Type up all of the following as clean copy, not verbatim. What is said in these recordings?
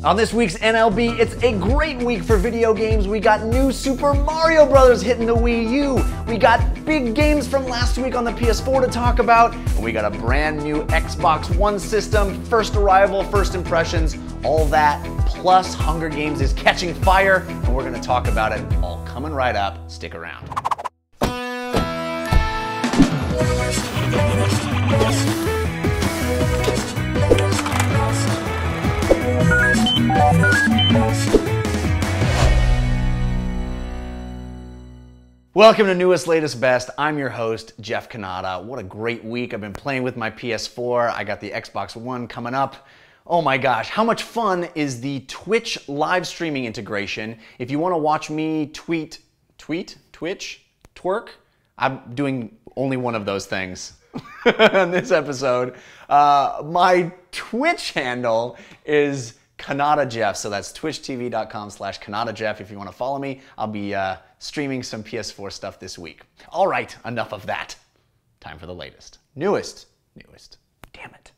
On this week's NLB, it's a great week for video games. We got new Super Mario Bros. Hitting the Wii U. We got big games from last week on the PS4 to talk about. And we got a brand new Xbox One system, first arrival, first impressions, all that. Plus, Hunger Games is catching fire, and we're gonna talk about it all coming right up. Stick around. Welcome to Newest, Latest, Best. I'm your host, Jeff Cannata. What a great week. I've been playing with my PS4. I got the Xbox One coming up. Oh my gosh, how much fun is the Twitch live streaming integration? If you want to watch me Twitch, twerk, I'm doing only one of those things in this episode. My Twitch handle is Cannata Jeff, so that's twitchtv.com/Cannata Jeff. If you want to follow me, I'll be streaming some PS4 stuff this week. All right, enough of that. Time for the latest. Newest. Damn it.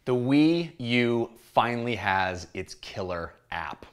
The Wii U finally has its killer app.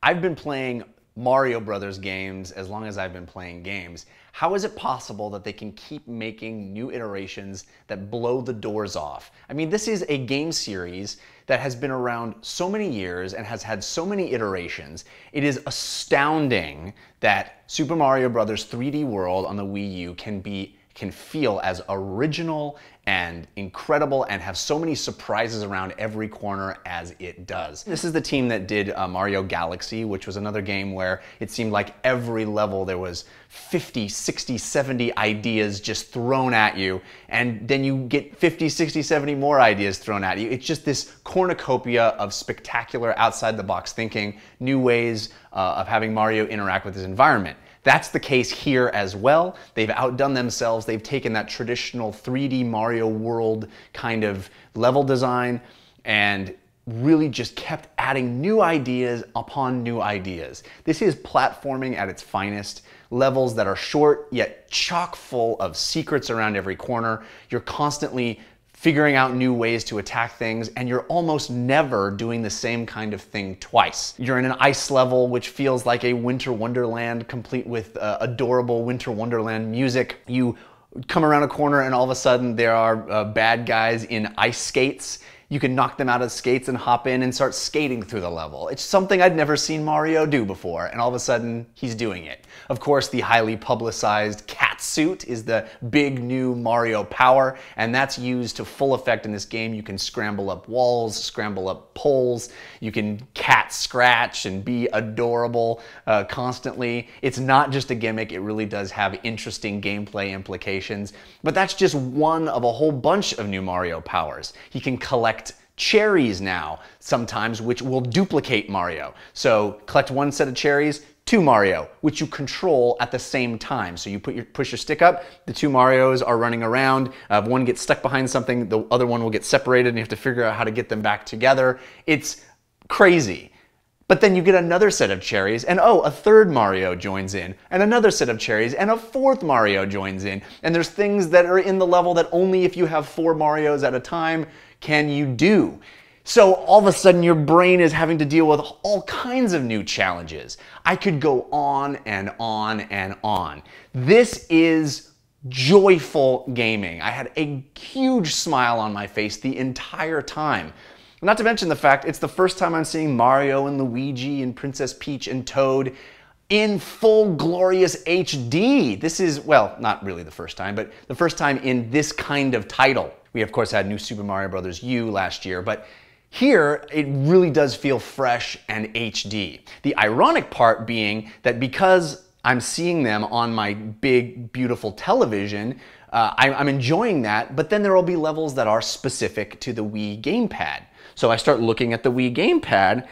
I've been playing Mario Brothers games as long as I've been playing games. How is it possible that they can keep making new iterations that blow the doors off? I mean, this is a game series that has been around so many years and has had so many iterations. It is astounding that Super Mario Bros. 3D World on the Wii U can feel as original and incredible and have so many surprises around every corner as it does. This is the team that did Mario Galaxy, which was another game where it seemed like every level there was 50, 60, 70 ideas just thrown at you, and then you get 50, 60, 70 more ideas thrown at you. It's just this cornucopia of spectacular outside-the-box thinking, new ways of having Mario interact with his environment. That's the case here as well. They've outdone themselves. They've taken that traditional 3D Mario World kind of level design and really just kept adding new ideas upon new ideas. This is platforming at its finest. Levels that are short yet chock full of secrets around every corner. You're constantly figuring out new ways to attack things, and you're almost never doing the same kind of thing twice. You're in an ice level, which feels like a winter wonderland, complete with adorable winter wonderland music. You come around a corner and all of a sudden there are bad guys in ice skates. You can knock them out of skates and hop in and start skating through the level. It's something I'd never seen Mario do before, and all of a sudden, he's doing it. Of course, the highly publicized cat suit is the big new Mario power, and that's used to full effect in this game. You can scramble up walls, scramble up poles, you can cat scratch and be adorable constantly. It's not just a gimmick, it really does have interesting gameplay implications, but that's just one of a whole bunch of new Mario powers. He can collect cherries now, sometimes, which will duplicate Mario. So collect one set of cherries, two Mario, which you control at the same time. So you push your stick up, the two Marios are running around, one gets stuck behind something, the other one will get separated, and you have to figure out how to get them back together. It's crazy. But then you get another set of cherries, and oh, a third Mario joins in, and another set of cherries, and a fourth Mario joins in. And there's things that are in the level that only if you have 4 Marios at a time can you do. So all of a sudden your brain is having to deal with all kinds of new challenges. I could go on and on and on. This is joyful gaming. I had a huge smile on my face the entire time. Not to mention the fact it's the first time I'm seeing Mario and Luigi and Princess Peach and Toad in full glorious HD. This is, well, not really the first time, but the first time in this kind of title. We of course had new Super Mario Bros. U last year, but here it really does feel fresh and HD. The ironic part being that because I'm seeing them on my big, beautiful television, I'm enjoying that, but then there will be levels that are specific to the Wii gamepad. So I start looking at the Wii gamepad,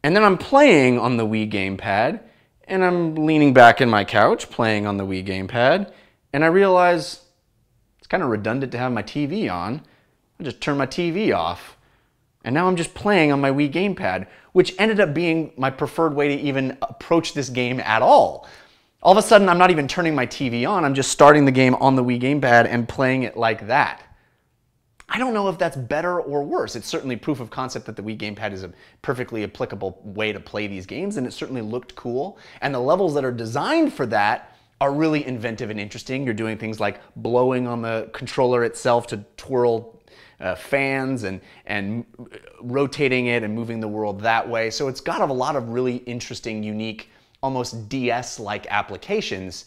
and then I'm playing on the Wii gamepad, and I'm leaning back in my couch playing on the Wii gamepad, and I realize it's kind of redundant to have my TV on. I just turn my TV off, and now I'm just playing on my Wii gamepad, which ended up being my preferred way to even approach this game at all. All of a sudden, I'm not even turning my TV on. I'm just starting the game on the Wii gamepad and playing it like that. I don't know if that's better or worse. It's certainly proof of concept that the Wii gamepad is a perfectly applicable way to play these games, and it certainly looked cool. And the levels that are designed for that are really inventive and interesting. You're doing things like blowing on the controller itself to twirl fans and rotating it and moving the world that way. So it's got a lot of really interesting, unique, almost DS-like applications.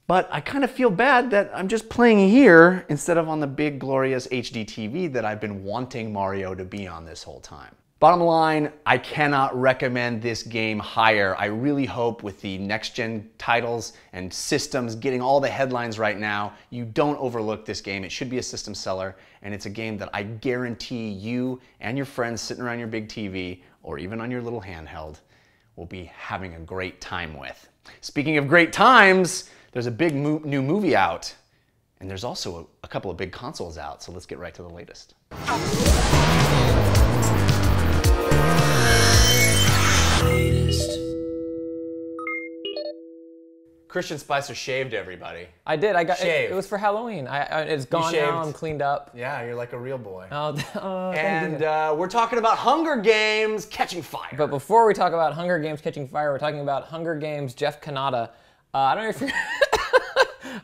But I kind of feel bad that I'm just playing here instead of on the big, glorious HD TV that I've been wanting Mario to be on this whole time. Bottom line, I cannot recommend this game higher. I really hope with the next-gen titles and systems getting all the headlines right now, you don't overlook this game. It should be a system seller, and it's a game that I guarantee you and your friends sitting around your big TV, or even on your little handheld, will be having a great time with. Speaking of great times, there's a big new movie out, and there's also a couple of big consoles out, so let's get right to the latest. Christian Spicer shaved everybody. I did. I got Shaved. it was for Halloween. It's gone now. I'm cleaned up. Yeah, you're like a real boy. And we're talking about Hunger Games Catching Fire. But before we talk about Hunger Games Catching Fire, we're talking about Hunger Games Jeff Cannata. I don't know if you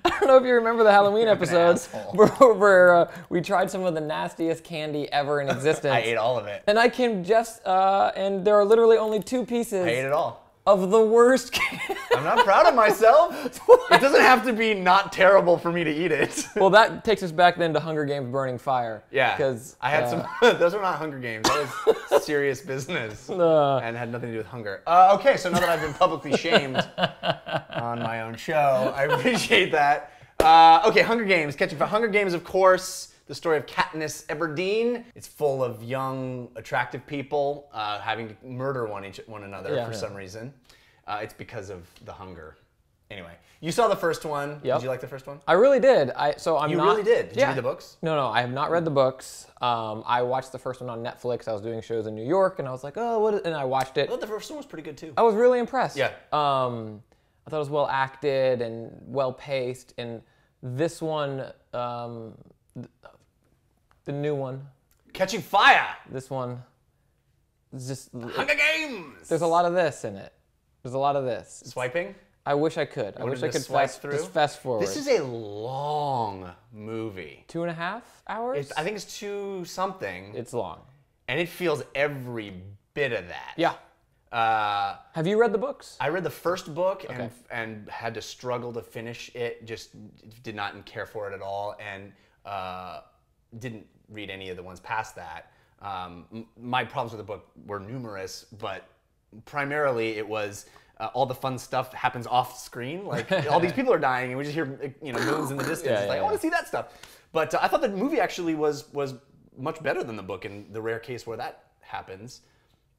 I don't know if you remember the Halloween episodes where we tried some of the nastiest candy ever in existence. I ate all of it. And I came Jeff's, and there are literally only 2 pieces. I ate it all. Of the worst candy. I'm not proud of myself. It doesn't have to be not terrible for me to eat it. Well, that takes us back then to Hunger Games Burning Fire. Yeah, because I had some. Those are not Hunger Games. That was serious business and had nothing to do with hunger. Okay, so now that I've been publicly shamed on my own show, I appreciate that. Okay, Hunger Games, Catching Fire. Hunger Games, of course, the story of Katniss Everdeen. It's full of young, attractive people having to murder one another for some reason. It's because of the hunger. Anyway, you saw the first one. Yep. Did you like the first one? I really did. You really did? Did you read the books? No, I have not read the books. I watched the first one on Netflix. I was doing shows in New York, and I was like, oh, what is... And I watched it. Well, the first one was pretty good, too. I was really impressed. Yeah. I thought it was well acted and well paced, and this one, the new one. Catching Fire! This one is just... Hunger Games! There's a lot of this in it. There's a lot of this. Swiping? I wish I could. I wish I could just fast forward. This is a long movie. 2.5 hours? I think it's 2 something. It's long. And it feels every bit of that. Yeah. Have you read the books? I read the first book and had to struggle to finish it. Just did not care for it at all, and didn't read any of the ones past that. My problems with the book were numerous, but primarily it was all the fun stuff happens off screen. Like all these people are dying, and we just hear moons in the distance. It's like I want to see that stuff. But I thought the movie actually was much better than the book in the rare case where that happens.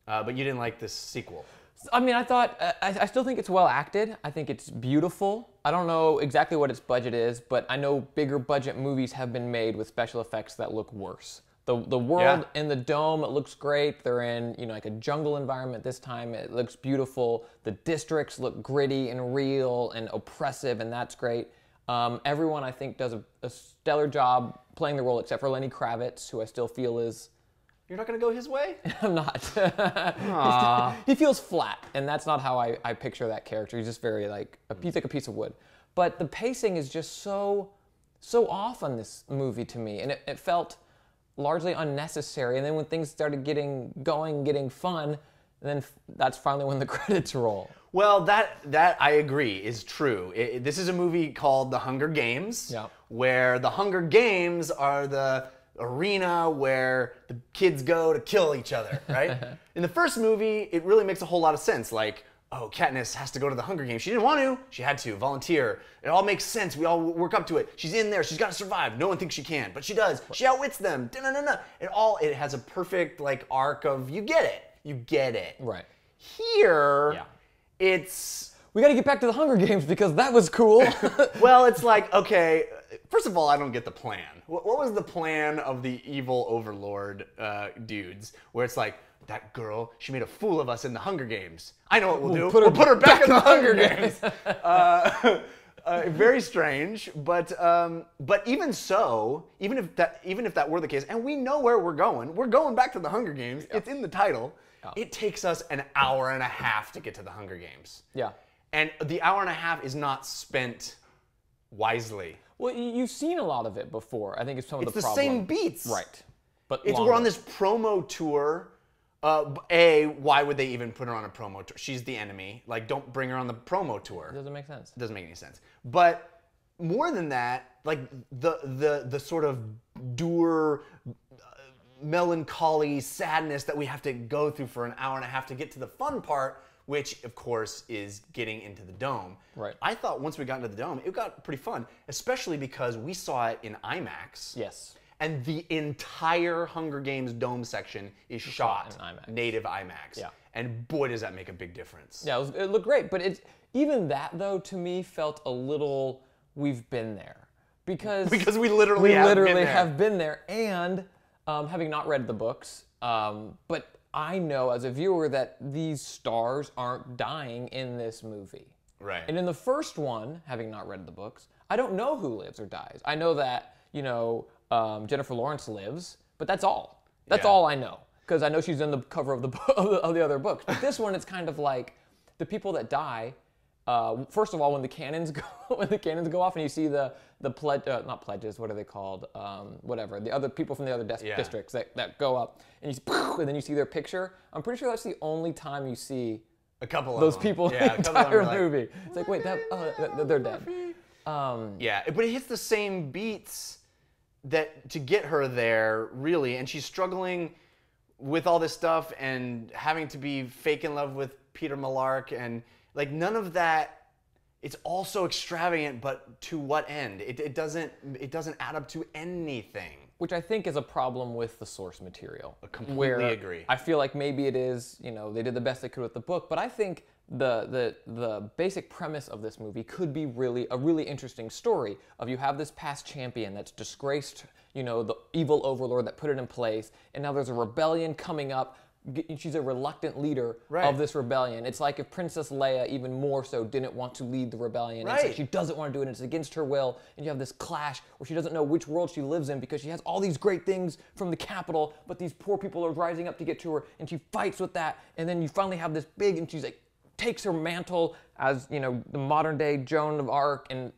But you didn't like this sequel. I mean, I still think it's well acted. I think it's beautiful. I don't know exactly what its budget is, but I know bigger budget movies have been made with special effects that look worse. The world in the dome, it looks great. They're in like a jungle environment this time. It looks beautiful. The districts look gritty and real and oppressive, and that's great. Everyone, I think, does a stellar job playing the role, except for Lenny Kravitz, who I still feel is... You're not going to go his way? I'm not. He feels flat, and that's not how I picture that character. He's just very he's like a piece of wood. But the pacing is just so off on this movie to me, and it felt largely unnecessary. And then when things started getting fun, then that's finally when the credits roll. Well, that I agree is true. This is a movie called The Hunger Games, where the Hunger Games are the arena where the kids go to kill each other, right? In the first movie, it really makes a whole lot of sense. Like, oh, Katniss has to go to the Hunger Games. She didn't want to. She had to volunteer. It all makes sense. We all work up to it. She's in there. She's got to survive. No one thinks she can, but she does. She outwits them. It has a perfect arc of you get it. You get it. Right. Here, it's... We got to get back to the Hunger Games because that was cool. Well, it's like, okay, first of all, I don't get the plan. What was the plan of the evil overlord dudes? Where it's like, that girl, she made a fool of us in the Hunger Games. I know what we'll do. We'll put her back in the Hunger Games. Very strange, but even so, even if that were the case, and we know where we're going back to the Hunger Games. Yep. It's in the title. Yep. It takes us an hour and a half to get to the Hunger Games. Yeah. And the hour and a half is not spent wisely. Well, you've seen a lot of it before. I think it's some of the problem. It's the same beats. Right. But we're on this promo tour. Why would they even put her on a promo tour? She's the enemy. Like, don't bring her on the promo tour. It doesn't make sense. It doesn't make any sense. But more than that, like the sort of dour, melancholy sadness that we have to go through for an hour and a half to get to the fun part, which of course is getting into the dome. Right. I thought once we got into the dome, it got pretty fun, especially because we saw it in IMAX. Yes. And the entire Hunger Games dome section is shot in IMAX. Native IMAX. Yeah. And boy, does that make a big difference. Yeah, it looked great. But even that, though, to me, felt a little, we've been there. Because we literally have been there. And having not read the books, but I know as a viewer that these stars aren't dying in this movie. Right. And in the first one, having not read the books, I don't know who lives or dies. I know that, Jennifer Lawrence lives, but that's all. That's all I know, because I know she's in the cover of the other books. But this one, it's kind of like the people that die. First of all, when the cannons go off, and you see the not pledges, what are they called? Whatever, the other people from the other districts that go up, and then you see their picture. I'm pretty sure that's the only time you see a couple of those people in the entire movie. It's like, wait, they're dead. Yeah, but it hits the same beats that to get her there, really, and she's struggling with all this stuff and having to be fake in love with Peter Malark, and like none of that. It's all so extravagant, but to what end? It doesn't add up to anything. Which I think is a problem with the source material. I completely agree. I feel like maybe it is, they did the best they could with the book, but I think the basic premise of this movie could be a really interesting story of you have this past champion that's disgraced, the evil overlord that put it in place, and now there's a rebellion coming up. She's a reluctant leader of this rebellion. It's like if Princess Leia, even more so, didn't want to lead the rebellion. Right. It's like she doesn't want to do it, and it's against her will, and you have this clash where she doesn't know which world she lives in because she has all these great things from the capital, but these poor people are rising up to get to her, and she fights with that, and then you finally have this big, and she's like, takes her mantle as, the modern day Joan of Arc and,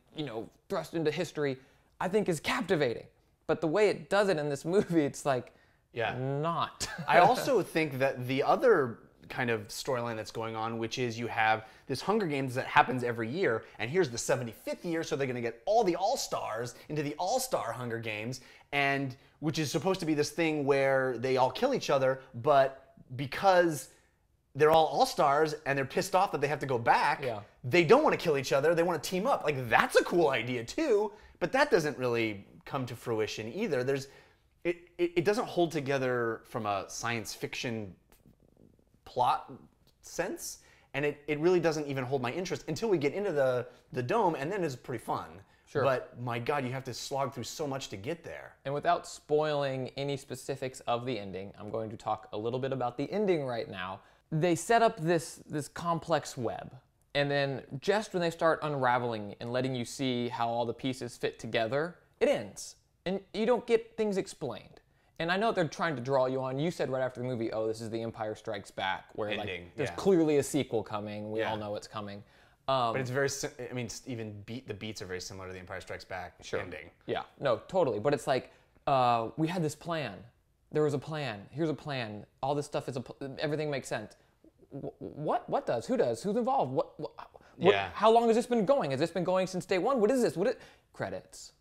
thrust into history, I think is captivating. But the way it does it in this movie, it's like, not. I also think that the other kind of storyline that's going on, which is you have this Hunger Games that happens every year, and here's the 75th year, so they're going to get all the All-Stars into the All-Star Hunger Games, and which is supposed to be this thing where they all kill each other, but because they're all All-Stars and they're pissed off that they have to go back, they don't want to kill each other, they want to team up. Like, that's a cool idea too, but that doesn't really come to fruition either. It doesn't hold together from a science fiction plot sense, and it really doesn't even hold my interest until we get into the dome, and then it's pretty fun. Sure. But my God, you have to slog through so much to get there. And without spoiling any specifics of the ending, I'm going to talk a little bit about the ending right now. They set up this complex web, and then just when they start unraveling and letting you see how all the pieces fit together, it ends. And you don't get things explained. And I know they're trying to draw you on. You said right after the movie, oh, this is The Empire Strikes Back, where ending, there's clearly a sequel coming. We all know it's coming. But it's very, even the beats are very similar to The Empire Strikes Back ending. Yeah, no, totally. But it's like, we had this plan. There was a plan. Here's a plan. All this stuff everything makes sense. What does? Who does? Who's involved? How long has this been going? Has this been going since day one? What is this? Credits.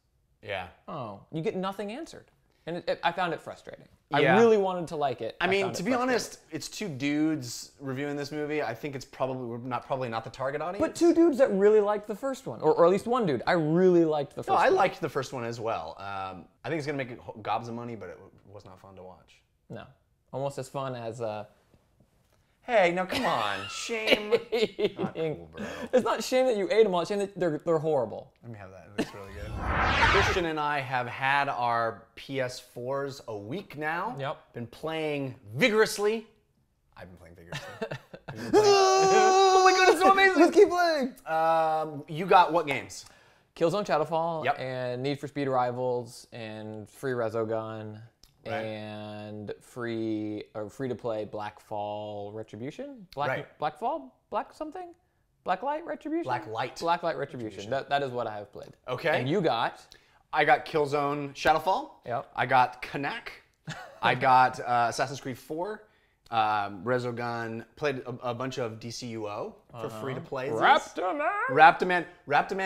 Yeah. Oh, you get nothing answered. And I found it frustrating. Yeah. I really wanted to like it. I mean, to be honest, it's two dudes reviewing this movie. I think it's probably not the target audience. But two dudes that really liked the first one. Or at least one dude. I really liked the first one. I liked the first one as well. I think it's going to make gobs of money, but it was not fun to watch. No. Almost as fun as... Hey, now come on. Shame. Not cool, bro. It's not shame that you ate them all. It's shame that they're horrible. Let me have that. It looks really good. Christian and I have had our PS4s a week now. Yep. Been playing vigorously I've been playing figures. Oh my god, it's so amazing! Let's keep playing! You got what games? Killzone Shadowfall, Yep. and Need for Speed Rivals, and free Resogun, Right. and free to play Blackfall Retribution? Right. Blackfall? Black something? Blacklight Retribution? Blacklight Retribution. That is what I have played. Okay. And you got? I got Killzone Shadowfall. Yep. I got Knack. I got Assassin's Creed 4. Resogun. Played a bunch of DCUO for free to play. Raptorman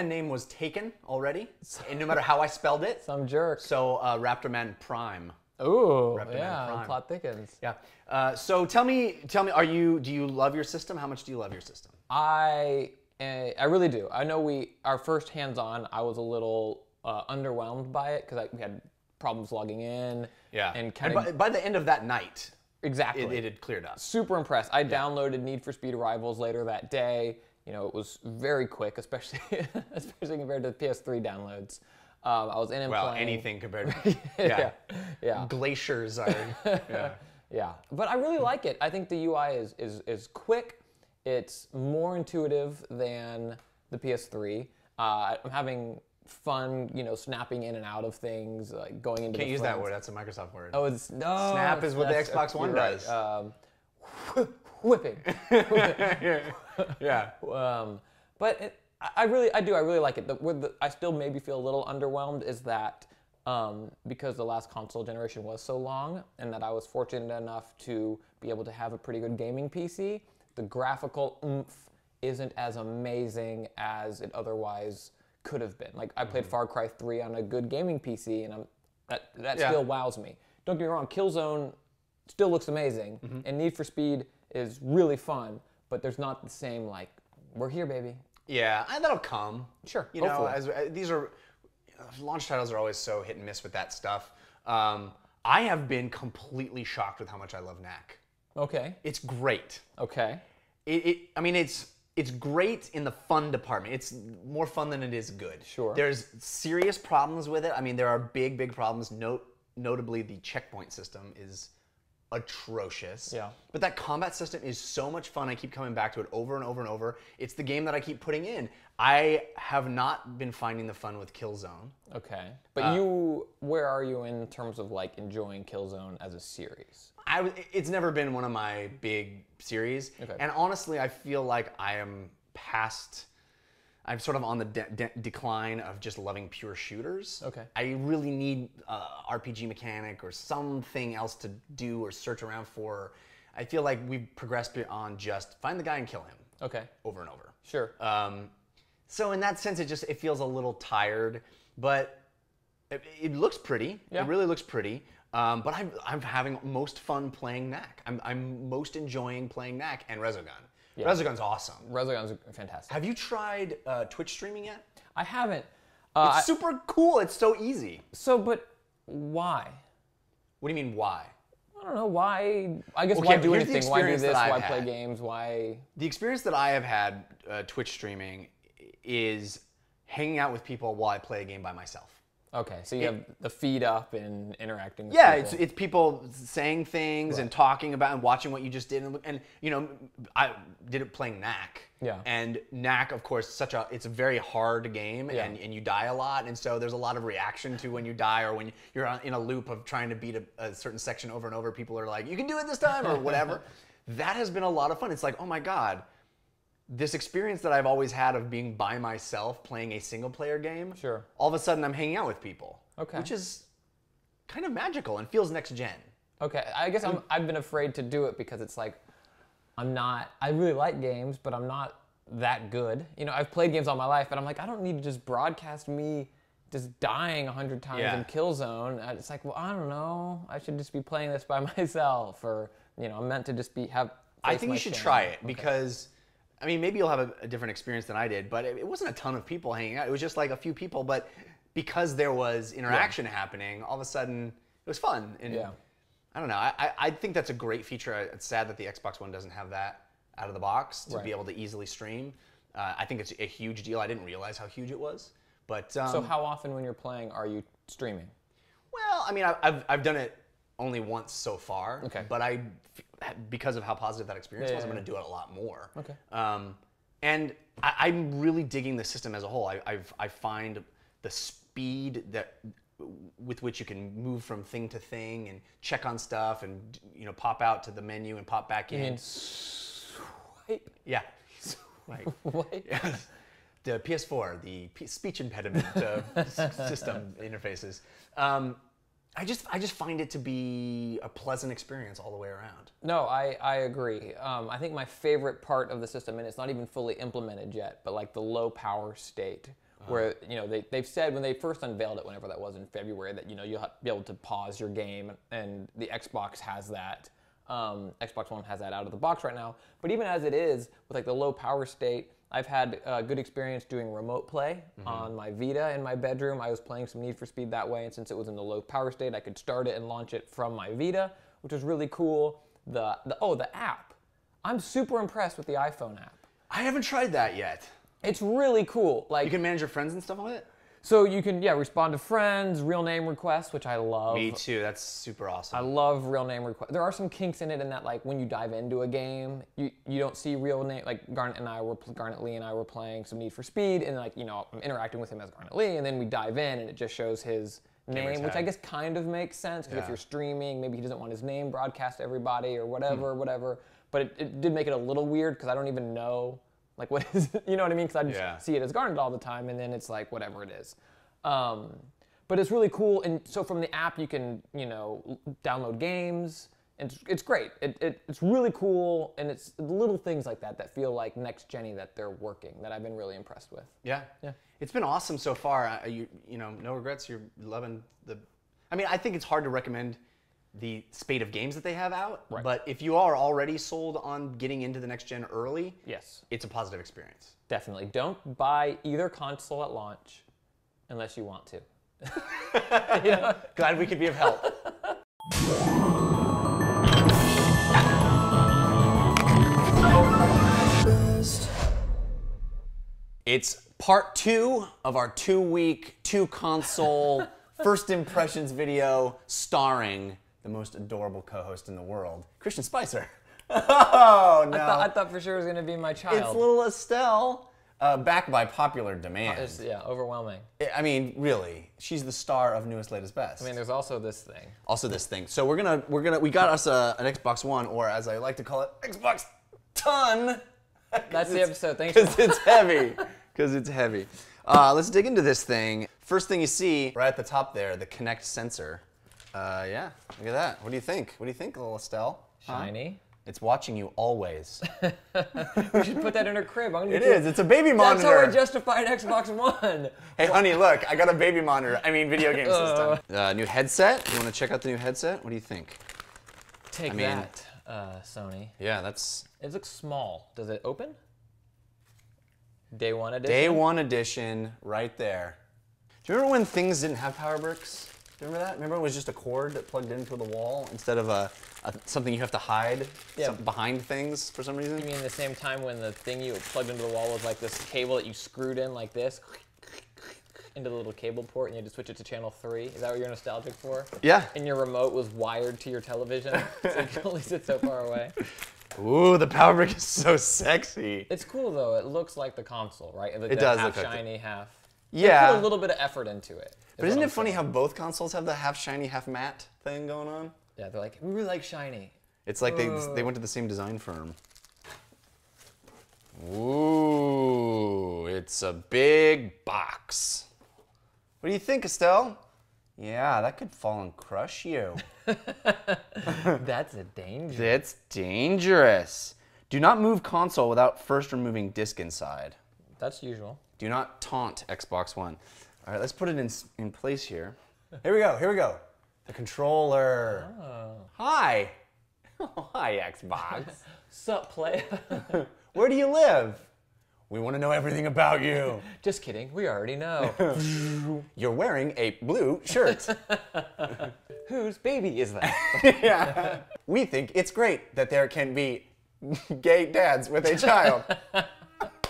name was taken already, and no matter how I spelled it. Some jerk. So Raptorman Prime. Ooh, Raptorman yeah, Prime. plot thickens. Yeah. So tell me, do you love your system? How much do you love your system? I really do. I know our first hands-on, I was a little underwhelmed by it because we had problems logging in. Yeah. And kind of by the end of that night, exactly, it had cleared up. Super impressed. I downloaded Need for Speed Rivals later that day. You know, it was very quick, especially compared to the PS3 downloads. I was in and playing. Anything compared to yeah. Glaciers are Yeah, but I really like it. I think the UI is quick. It's more intuitive than the PS3. I'm having fun, snapping in and out of things, like going into. Can't use that word. That's a Microsoft word. Oh, no. Snap is what the Xbox One does. Right. Whipping. Yeah. But I really like it. I still maybe feel a little underwhelmed is that because the last console generation was so long, and that I was fortunate enough to be able to have a pretty good gaming PC, the graphical oomph isn't as amazing as it otherwise could have been. Like I played Far Cry 3 on a good gaming PC, and that still wows me. Don't get me wrong, Killzone still looks amazing, and Need for Speed is really fun, but there's not the same like, we're here, baby. Yeah, and that'll come. Sure, You know, these are launch titles are always so hit and miss with that stuff. I have been completely shocked with how much I love Knack. Okay. It's great. Okay. I mean, it's great in the fun department. It's more fun than it is good. Sure. There's serious problems with it. I mean, there are big problems. Notably, the checkpoint system is atrocious. Yeah. But that combat system is so much fun. I keep coming back to it over and over and over. It's the game that I keep putting in. I have not been finding the fun with Killzone. Okay. But where are you in terms of like enjoying Killzone as a series? It's never been one of my big series. Okay. And honestly, I feel like I'm sort of on the decline of just loving pure shooters. Okay. I really need RPG mechanic or something else to do or search around for. I feel like we've progressed beyond just find the guy and kill him. Okay. Over and over. Sure. So in that sense, it feels a little tired, but it looks pretty. Yeah. It really looks pretty. But I'm having most fun playing Knack. I'm most enjoying playing Knack and Resogun. Yeah. Resogun's awesome. Resogun's fantastic. Have you tried Twitch streaming yet? I haven't. It's super cool. It's so easy. So, but why? What do you mean, why? I don't know. Why? I guess why do anything? Why do this? Why play games? Why? The experience that I have had Twitch streaming is hanging out with people while I play a game by myself. Okay, so you have the feed up and interacting with people. It's people saying things and talking about and watching what you just did. And you know, I did it playing Knack. Yeah. And Knack, of course, it's a very hard game and you die a lot. And so there's a lot of reaction to when you die or when you're in a loop of trying to beat a certain section over and over. People are like, you can do it this time or whatever. That has been a lot of fun. It's like, oh my God. This experience that I've always had of being by myself playing a single player game, all of a sudden I'm hanging out with people, which is kind of magical and feels next gen. Okay, I guess I've been afraid to do it because it's like, I really like games, but I'm not that good. You know, I've played games all my life, but I'm like, I don't need to just broadcast me just dying 100 times in Killzone. It's like, well, I don't know. I should just be playing this by myself, or, you know, I'm meant to just have I think you should try it because... I mean, maybe you'll have a different experience than I did, but it wasn't a ton of people hanging out. It was just like a few people, but because there was interaction happening, all of a sudden it was fun. And I don't know. I think that's a great feature. It's sad that the Xbox One doesn't have that out of the box to be able to easily stream. I think it's a huge deal. I didn't realize how huge it was. But so how often when you're playing are you streaming? Well, I mean, I've done it only once so far. Okay. But because of how positive that experience was, I'm going to do it a lot more. Okay. And I'm really digging the system as a whole. I find the speed with which you can move from thing to thing and check on stuff and pop out to the menu and pop back in. You mean swipe? Yeah. Right. What? Yes. The PS4, the speech impediment system interfaces. I just find it to be a pleasant experience all the way around. No, I agree. I think my favorite part of the system, and it's not even fully implemented yet, but like the low power state, where they've said when they first unveiled it, whenever that was in February, that you'll be able to pause your game, and the Xbox has that. Xbox One has that out of the box right now. But even as it is, with like the low power state, I've had a good experience doing remote play on my Vita in my bedroom. I was playing some Need for Speed that way, and since it was in the low power state, I could start it and launch it from my Vita, which was really cool. The app. I'm super impressed with the iPhone app. I haven't tried that yet. It's really cool. Like, you can manage your friends and stuff on it? So you can, respond to friends, real name requests, which I love. Me too. That's super awesome. I love real name requests. There are some kinks in it in that, like, when you dive into a game, you don't see real name. Like Garnet Lee and I were playing some Need for Speed, and like I'm interacting with him as Garnet Lee, and then we dive in, and it just shows his name, which I guess kind of makes sense because if you're streaming, maybe he doesn't want his name broadcast to everybody or whatever. But it did make it a little weird because I don't even know. Like, what is it? You know what I mean? Because I just see it as Garnet all the time, and then it's like, whatever it is. But it's really cool. And so from the app, you can, download games. It's great. It's really cool. And it's little things like that feel like next gen-y that they're working, that I've been really impressed with. Yeah. It's been awesome so far. No regrets. You're loving I think it's hard to recommend the spate of games that they have out, but if you are already sold on getting into the next gen early, it's a positive experience. Definitely. Don't buy either console at launch unless you want to. Glad we could be of help. It's part 2 of our 2-week, 2-console first impressions video starring the most adorable co-host in the world, Christian Spicer. Oh, no. I thought for sure it was going to be my child. It's little Estelle, back by popular demand. It's, overwhelming. I mean, really, she's the star of Newest, Latest, Best. I mean, there's also this thing. So we got us an Xbox One, or as I like to call it, Xbox Ton. That's the episode. Thanks. Because it's heavy. Because it's heavy. Let's dig into this thing. First thing you see right at the top there, the Connect sensor. Look at that. What do you think? What do you think, little Estelle? Shiny. It's watching you always. We should put that in her crib. It is. It's a baby monitor. That's how I justified Xbox One. Hey, honey, look. I got a baby monitor. Video game system. New headset. You want to check out the new headset? What do you think? Take that, Sony. Yeah, that's... It looks small. Does it open? Day 1 edition? Day 1 edition, right there. Do you remember when things didn't have power bricks? Do you remember that? Remember it was just a cord that plugged into the wall instead of something you have to hide behind things for some reason? You mean the same time when the thing you plugged into the wall was like this cable that you screwed in like this into the little cable port and you had to switch it to channel 3? Is that what you're nostalgic for? Yeah. And your remote was wired to your television so you can only sit so far away? Ooh, the power brick is so sexy. It's cool though. It looks like the console, right? It does half look like shiny, half. Yeah. They put a little bit of effort into it. But isn't it funny how both consoles have the half shiny, half matte thing going on? Yeah, they're like, we really like shiny. It's like they went to the same design firm. Ooh, it's a big box. What do you think, Estelle? Yeah, that could fall and crush you. That's a danger. It's dangerous. Do not move console without first removing disk inside. That's usual. Do not taunt Xbox One. All right, let's put it in place here. Here we go. The controller. Oh. Hi. Oh, hi, Xbox. Sup, play? Where do you live? We want to know everything about you. Just kidding, we already know. You're wearing a blue shirt. Whose baby is that? Yeah. We think it's great that there can be gay dads with a child.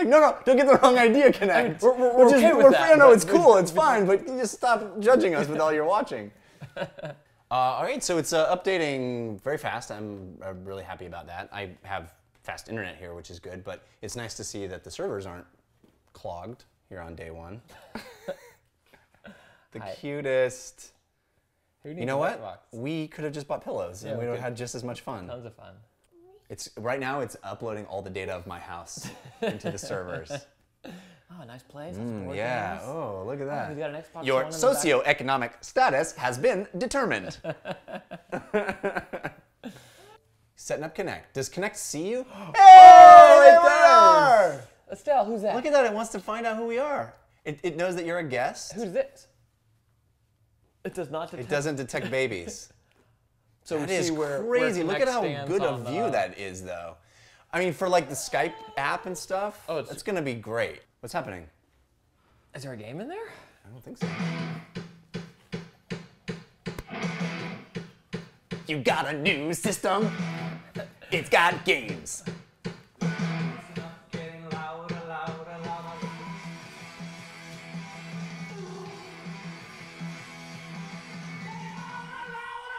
No, don't get the wrong idea, Knack. I mean, we're okay with that. No, it's cool, it's fine, but you just stop judging us with all your watching. All right, so it's updating very fast. I'm really happy about that. I have fast internet here, which is good, but it's nice to see that the servers aren't clogged here on day one. The cutest. You know what? We could have just bought pillows and we would have had just as much fun. Tons of fun. Right now it's uploading all the data of my house into the servers. Oh, nice place. Yeah. Oh, look at that. He's got an Xbox Your One in the socioeconomic status has been determined. Setting up Knack. Does Knack see you? Oh, it does! Estelle, who's that? Look at that. It wants to find out who we are. It knows that you're a guest. Who's this? It does not detect. It doesn't detect babies. So that we is see where crazy. Look at how stands good a on view that is, though. I mean, for like the Skype app and stuff, it's going to be great. What's happening? Is there a game in there? I don't think so. You got a new system. It's got games.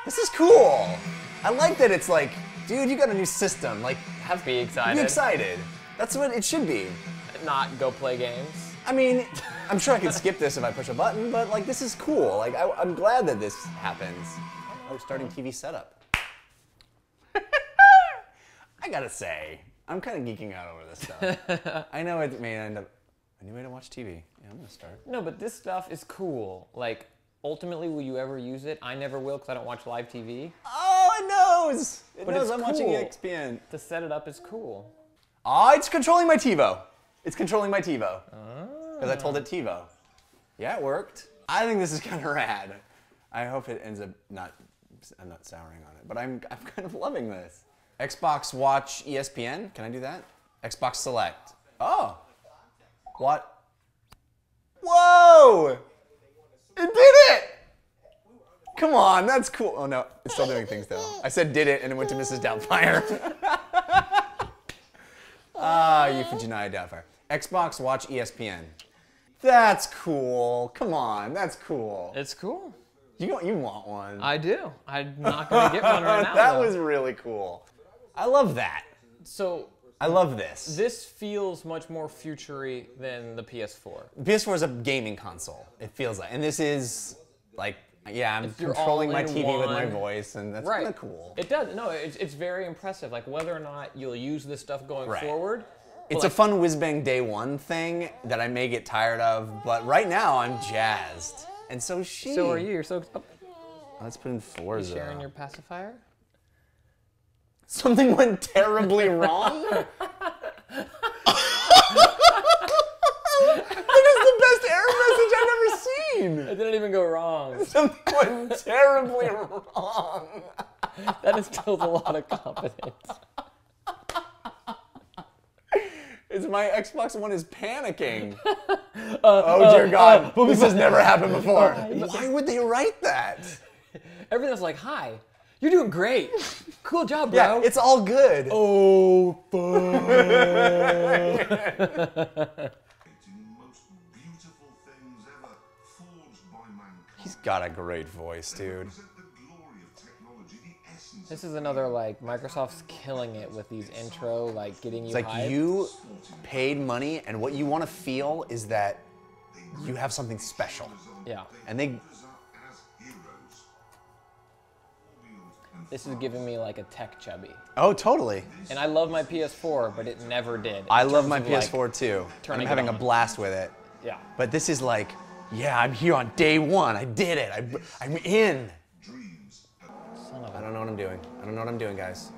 This is cool. I like that it's like, dude, you got a new system. Like, Be excited. Be excited. That's what it should be. Not go play games. I mean, I'm sure I could skip this if I push a button, but like, this is cool. Like, I'm glad that this happens. Oh, starting TV setup. I gotta say, I'm kind of geeking out over this stuff. I know it may end up a new way to watch TV. Yeah, I'm gonna start. No, but this stuff is cool. Like, ultimately, will you ever use it? I never will because I don't watch live TV. Oh, it knows! It knows it's I'm watching cool. ESPN. To set it up is cool. Oh, it's controlling my TiVo. It's controlling my TiVo. Because I told it TiVo. Yeah, it worked. I think this is kind of rad. I hope it ends up I'm not souring on it, but I'm kind of loving this. Xbox Watch ESPN, can I do that? Xbox Select. Oh. What? Whoa! It did it! Come on, that's cool. Oh no, it's still doing things though. I said did it and it went to Mrs. Doubtfire. You Fujinaya Doubtfire. Xbox Watch ESPN. That's cool. Come on, that's cool. It's cool. You want one. I do. I'm not going to get one right now. That though. was really cool. I love that. So I love this. this feels much more future-y than the PS4. PS4 is a gaming console. It feels like, and this is like, yeah, I'm You're controlling my all in TV with my one. voice, and that's Right. kind of cool. It does. No, it's very impressive. Like whether or not you'll use this stuff going Right. forward. It's a fun whiz-bang day one thing that I may get tired of, but right now I'm jazzed. And so is she. So are you. You're so Let's put in Forza. sharing your pacifier. Something went terribly wrong? That is the best error message I've ever seen. It didn't even go wrong. Something went terribly wrong. That instills a lot of confidence. It's my Xbox One is panicking. Oh dear God, this has never happened before. Why would they write that? Everything's like, hi, you're doing great. Cool job, bro. Yeah, it's all good. Oh, fuck. He's got a great voice, dude. This is another, like, Microsoft's killing it with these intro, like, getting you It's like hyped. you paid money, and what you want to feel is that you have something special. Yeah. And they... This is giving me, like, a tech chubby. Oh, totally. And I love my PS4, but it never did. I love my PS4 too. I'm turning it having a on. blast with it. Yeah. But this is like, yeah, I'm here on day one. I did it. I'm in. Son of I a... don't know what I'm doing. I don't know what I'm doing, guys.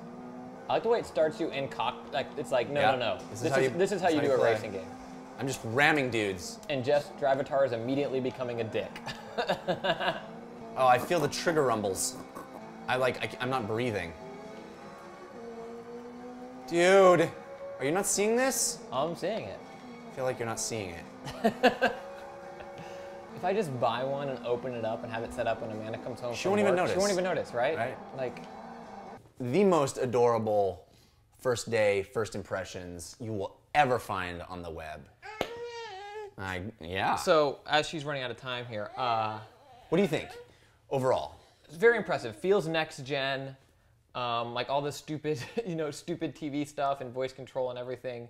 I like the way it starts you in cock. Like, it's like, no, Yeah. no, no. This This is how you do a play. racing game. I'm just ramming dudes. And Jess Drivatar is immediately becoming a dick. Oh, I feel the trigger rumbles. I'm not breathing. Dude, are you not seeing this? I'm seeing it. I feel like you're not seeing it. If I just buy one and open it up and have it set up when Amanda comes home She from won't even work, notice. She won't even notice, right? Right. Like, The most adorable first day, first impressions you will ever find on the web. Yeah. so as she's running out of time here, What do you think overall? It's very impressive. Feels next gen. Like all the stupid, stupid TV stuff and voice control and everything.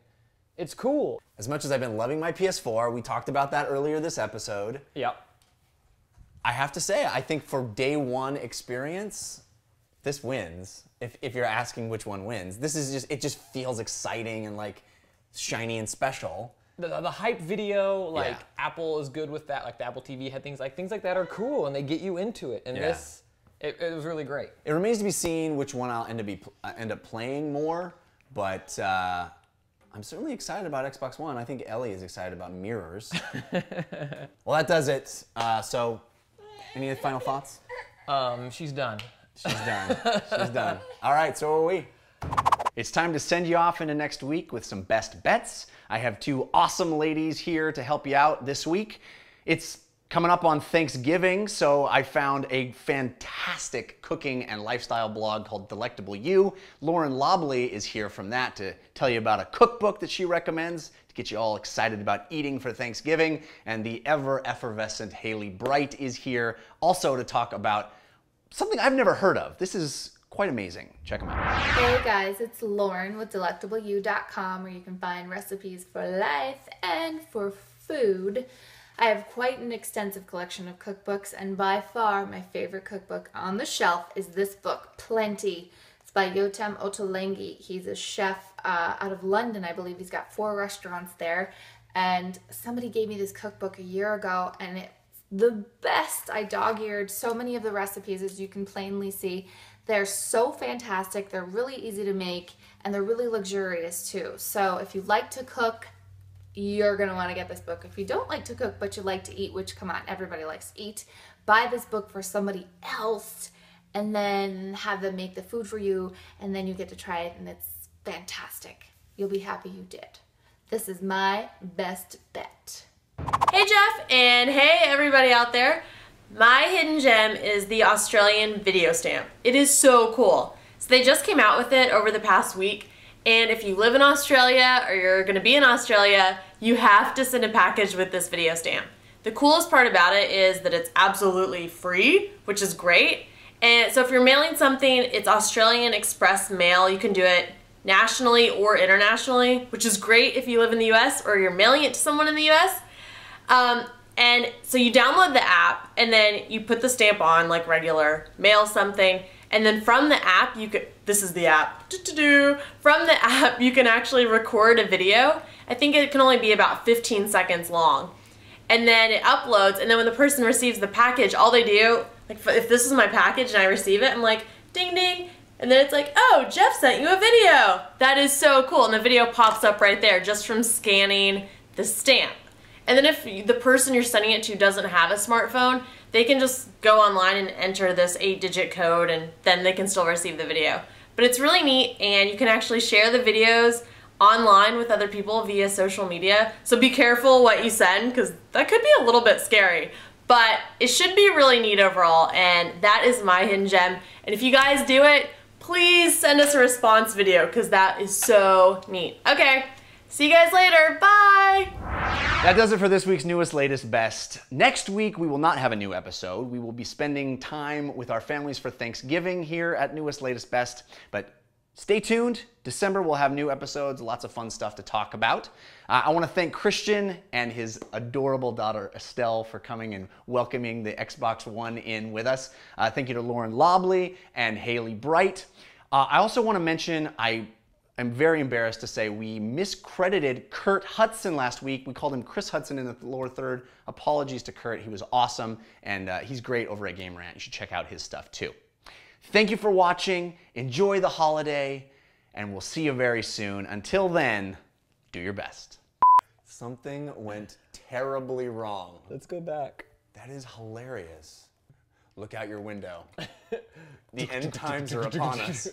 It's cool. As much as I've been loving my PS4, we talked about that earlier this episode. Yep. I have to say, I think for day one experience, this wins. If you're asking which one wins, this is just, it just feels exciting and like shiny and special. The hype video, like Apple is good with that, like the Apple TV had things like that are cool and they get you into it. And this, it was really great. It remains to be seen which one I'll end up playing more, but I'm certainly excited about Xbox One. I think Ellie is excited about mirrors. Well, that does it. So, any final thoughts? She's done. She's done. She's done. All right, so are we. It's time to send you off into next week with some best bets. I have two awesome ladies here to help you out this week. It's coming up on Thanksgiving, so I found a fantastic cooking and lifestyle blog called Delectable You. Lauren Lobley is here from that to tell you about a cookbook that she recommends to get you all excited about eating for Thanksgiving. And the ever-effervescent Hailey Bright is here also to talk about something I've never heard of. This is quite amazing. Check them out. Hey guys, it's Lauren with DelectableYou.com, where you can find recipes for life and for food. I have quite an extensive collection of cookbooks, and by far my favorite cookbook on the shelf is this book, Plenty. It's by Yotam Ottolenghi. He's a chef out of London, I believe. He's got 4 restaurants there, and somebody gave me this cookbook a year ago, and it's the best. I dog-eared so many of the recipes, as you can plainly see. They're so fantastic, they're really easy to make, and they're really luxurious too. So if you like to cook, you're gonna wanna get this book. If you don't like to cook, but you like to eat, which come on, everybody likes to eat, buy this book for somebody else and then have them make the food for you, and then you get to try it, and it's fantastic. You'll be happy you did. This is my best bet. Hey Jeff, and hey everybody out there. My hidden gem is the Australian video stamp. It is so cool. So they just came out with it over the past week, and if you live in Australia or you're gonna be in Australia, you have to send a package with this video stamp. The coolest part about it is that it's absolutely free, which is great. And so if you're mailing something, it's Australian Express mail. You can do it nationally or internationally, which is great if you live in the US or you're mailing it to someone in the US. And so you download the app and then you put the stamp on like regular, mail something, and then from the app you could, this is the app, from the app you can actually record a video. I think it can only be about 15 seconds long. And then it uploads, and then when the person receives the package, all they do, like if this is my package and I receive it, I'm like, ding ding, and then it's like, oh, Jeff sent you a video. That is so cool, and the video pops up right there just from scanning the stamp. And then if the person you're sending it to doesn't have a smartphone, they can just go online and enter this 8-digit code, and then they can still receive the video. But it's really neat, and you can actually share the videos online with other people via social media. So be careful what you send, because that could be a little bit scary. But it should be really neat overall, and that is my hidden gem. And if you guys do it, please send us a response video, because that is so neat. Okay. See you guys later. Bye. That does it for this week's newest, latest, best. Next week, we will not have a new episode. We will be spending time with our families for Thanksgiving here at Newest, Latest, Best. But stay tuned. December, we'll have new episodes, lots of fun stuff to talk about. I want to thank Christian and his adorable daughter, Estelle, for coming and welcoming the Xbox One in with us. Thank you to Lauren Lobley and Hailey Bright. I also want to mention, I'm very embarrassed to say we miscredited Kurt Hudson last week. We called him Chris Hudson in the lower third. Apologies to Kurt. He was awesome, and he's great over at Game Rant. You should check out his stuff too. Thank you for watching. Enjoy the holiday, and we'll see you very soon. Until then, do your best. Something went terribly wrong. Let's go back. That is hilarious. Look out your window. The end times are upon us.